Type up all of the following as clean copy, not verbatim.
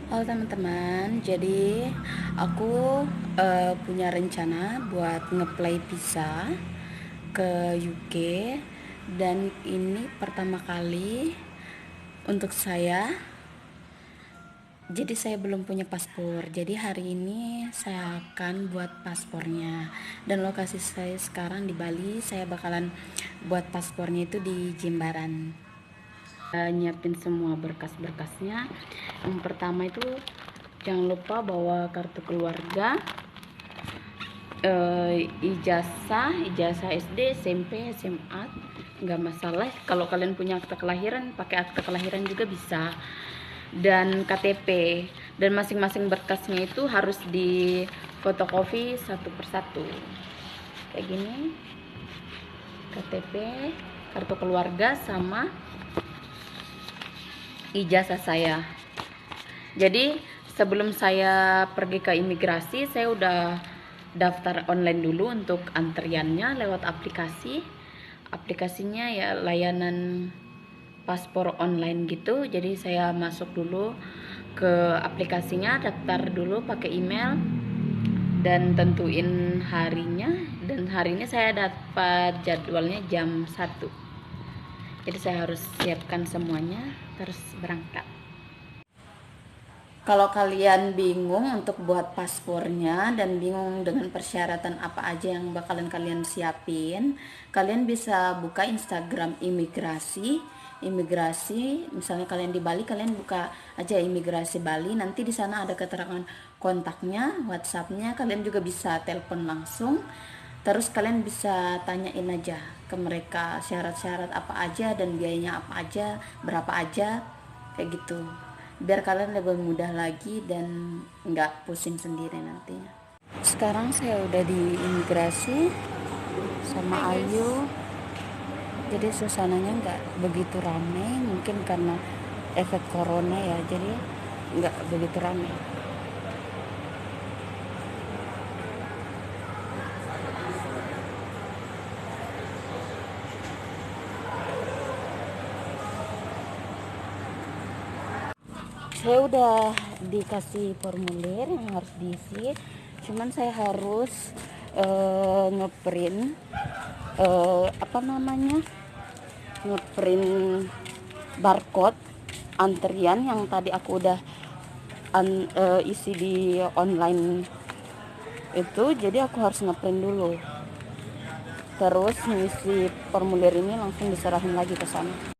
Halo teman-teman, jadi aku punya rencana buat ngeplay visa ke UK dan ini pertama kali untuk saya. Jadi saya belum punya paspor. Jadi hari ini saya akan buat paspornya. Dan lokasi saya sekarang di Bali. Saya bakalan buat paspornya itu di Jimbaran. Nyiapin semua berkas-berkasnya. Yang pertama itu jangan lupa bawa kartu keluarga, ijazah SD, SMP, SMA, nggak masalah. Kalau kalian punya akta kelahiran, pakai akta kelahiran juga bisa. Dan KTP, dan masing-masing berkasnya itu harus di fotokopi satu persatu. Kayak gini, KTP, kartu keluarga, sama ijazah saya. Jadi sebelum saya pergi ke imigrasi, saya udah daftar online dulu untuk antriannya lewat aplikasi. Aplikasinya ya layanan paspor online gitu. Jadi saya masuk dulu ke aplikasinya, daftar dulu pakai email dan tentuin harinya. Dan hari ini saya dapat jadwalnya jam 1. Jadi saya harus siapkan semuanya terus berangkat. Kalau kalian bingung untuk buat paspornya dan bingung dengan persyaratan apa aja yang bakalan kalian siapin, kalian bisa buka Instagram imigrasi. Imigrasi, misalnya kalian di Bali, kalian buka aja imigrasi Bali. Nanti di sana ada keterangan kontaknya, WhatsAppnya. Kalian juga bisa telepon langsung. Terus kalian bisa tanyain aja ke mereka syarat-syarat apa aja dan biayanya apa aja, berapa aja, kayak gitu, biar kalian lebih mudah lagi dan nggak pusing sendiri nantinya. Sekarang saya udah di imigrasi sama Ayu, jadi suasananya nggak begitu ramai, mungkin karena efek corona ya, jadi nggak begitu ramai. Saya udah dikasih formulir yang harus diisi, cuman saya harus ngeprint apa namanya, ngeprint barcode antrian yang tadi aku udah isi di online itu. Jadi aku harus ngeprint dulu, terus ngisi formulir ini langsung diserahin lagi ke sana.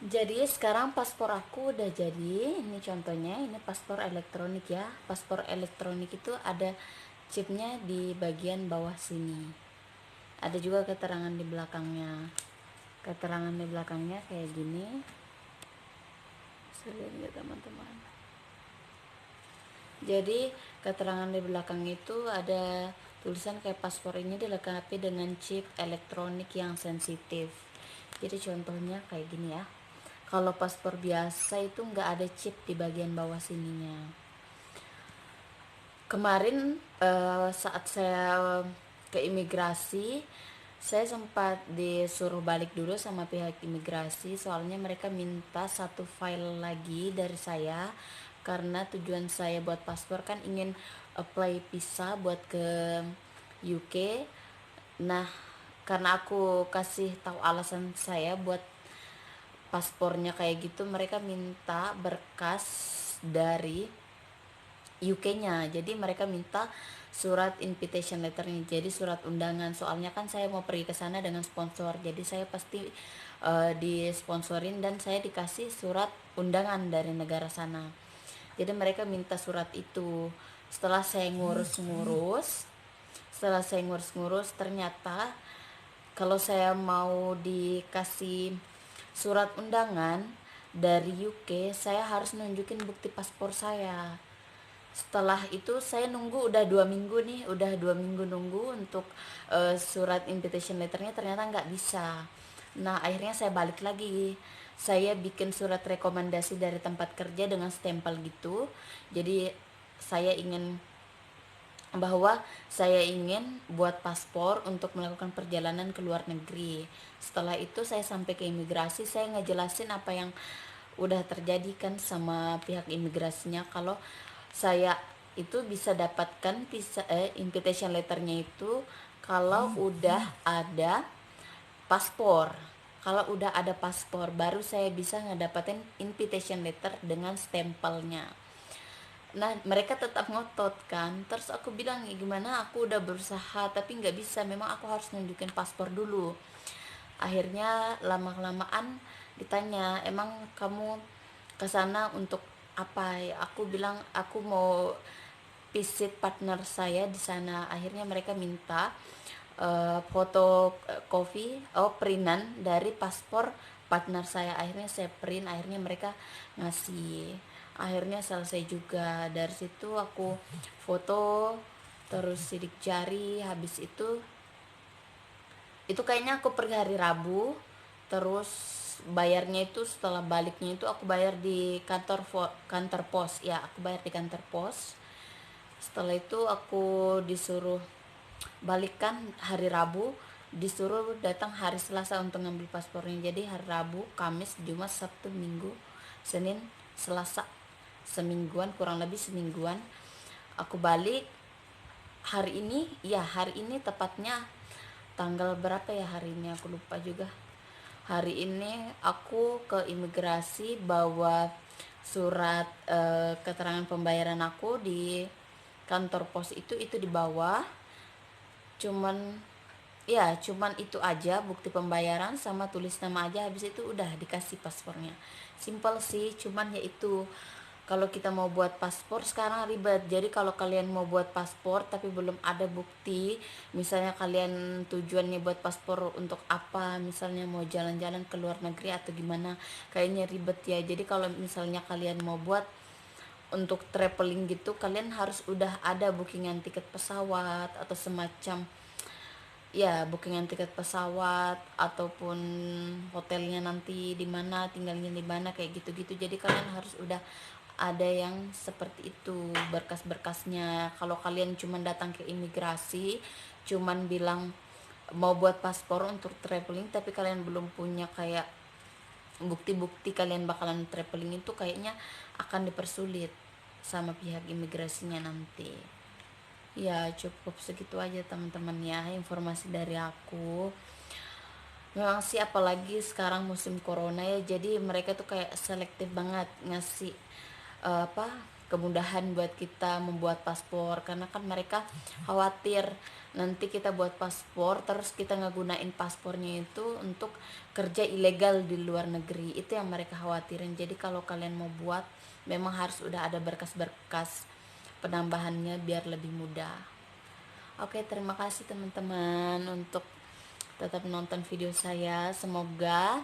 Jadi sekarang paspor aku udah jadi. Ini contohnya, ini paspor elektronik ya. Paspor elektronik itu ada chipnya di bagian bawah sini. Ada juga keterangan di belakangnya. Keterangan di belakangnya kayak gini. Bisa lihat nggak teman-teman? Jadi keterangan di belakang itu ada tulisan kayak paspor ini dilengkapi dengan chip elektronik yang sensitif. Jadi contohnya kayak gini ya. Kalau paspor biasa itu nggak ada chip di bagian bawah sininya. Kemarin saat saya ke imigrasi, saya sempat disuruh balik dulu sama pihak imigrasi, soalnya mereka minta satu file lagi dari saya karena tujuan saya buat paspor kan ingin apply visa buat ke UK. Nah, karena aku kasih tahu alasan saya buat paspornya kayak gitu, mereka minta berkas dari UK-nya. Jadi mereka minta surat invitation letternya, jadi surat undangan. Soalnya kan saya mau pergi ke sana dengan sponsor, jadi saya pasti disponsorin dan saya dikasih surat undangan dari negara sana. Jadi mereka minta surat itu. Setelah saya ngurus-ngurus, ternyata kalau saya mau dikasih surat undangan dari UK, saya harus nunjukin bukti paspor saya. Setelah itu saya nunggu udah 2 minggu nih, udah 2 minggu nunggu untuk surat invitation letternya, ternyata nggak bisa. Nah akhirnya saya balik lagi, saya bikin surat rekomendasi dari tempat kerja dengan stempel gitu. Jadi saya ingin bahwa saya ingin buat paspor untuk melakukan perjalanan ke luar negeri. Setelah itu saya sampai ke imigrasi, saya ngejelasin apa yang udah terjadi kan sama pihak imigrasinya, kalau saya itu bisa dapatkan invitation letternya itu kalau udah ada paspor. Kalau udah ada paspor baru saya bisa ngedapetin invitation letter dengan stempelnya. Nah mereka tetap ngotot kan, terus aku bilang ya gimana, aku udah berusaha tapi nggak bisa, memang aku harus nunjukin paspor dulu. Akhirnya lama-kelamaan ditanya, emang kamu ke sana untuk apa ya? Aku bilang aku mau visit partner saya di sana. Akhirnya mereka minta foto printan dari paspor partner saya. Akhirnya saya print, akhirnya mereka ngasih. Akhirnya selesai juga. Dari situ aku foto terus sidik jari. Habis itu kayaknya aku pergi hari Rabu. Terus bayarnya itu setelah baliknya itu aku bayar di kantor pos. Ya, aku bayar di kantor pos. Setelah itu aku disuruh balikan hari Rabu, disuruh datang hari Selasa untuk ngambil paspornya. Jadi hari Rabu, Kamis, Jumat, Sabtu, Minggu, Senin, Selasa, semingguan, kurang lebih semingguan. Aku balik hari ini, ya hari ini tepatnya tanggal berapa ya hari ini, aku lupa juga. Hari ini aku ke imigrasi bawa surat keterangan pembayaran aku di kantor pos itu dibawa. Cuman itu aja, bukti pembayaran sama tulis nama aja, habis itu udah dikasih paspornya. Simpel sih, cuman ya itu, kalau kita mau buat paspor sekarang ribet. Jadi kalau kalian mau buat paspor tapi belum ada bukti, misalnya kalian tujuannya buat paspor untuk apa, misalnya mau jalan-jalan ke luar negeri atau gimana, kayaknya ribet ya. Jadi kalau misalnya kalian mau buat untuk traveling gitu, kalian harus udah ada bookingan tiket pesawat atau semacam ya, bookingan tiket pesawat ataupun hotelnya nanti di mana, tinggalnya di mana, kayak gitu-gitu. Jadi kalian harus udah ada yang seperti itu berkas-berkasnya. Kalau kalian cuman datang ke imigrasi cuman bilang mau buat paspor untuk traveling tapi kalian belum punya kayak bukti-bukti kalian bakalan traveling, itu kayaknya akan dipersulit sama pihak imigrasinya nanti. Ya cukup segitu aja teman-teman ya informasi dari aku. Memang sih apalagi sekarang musim corona ya, jadi mereka tuh kayak selektif banget ngasih kemudahan buat kita membuat paspor, karena kan mereka khawatir nanti kita buat paspor terus kita ngegunain paspornya itu untuk kerja ilegal di luar negeri. Itu yang mereka khawatirin. Jadi kalau kalian mau buat memang harus udah ada berkas-berkas penambahannya biar lebih mudah. Oke, terima kasih teman-teman untuk tetap menonton video saya. Semoga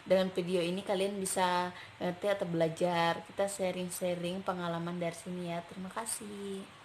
dengan video ini kalian bisa ngerti atau belajar. Kita sharing-sharing pengalaman dari sini ya. Terima kasih.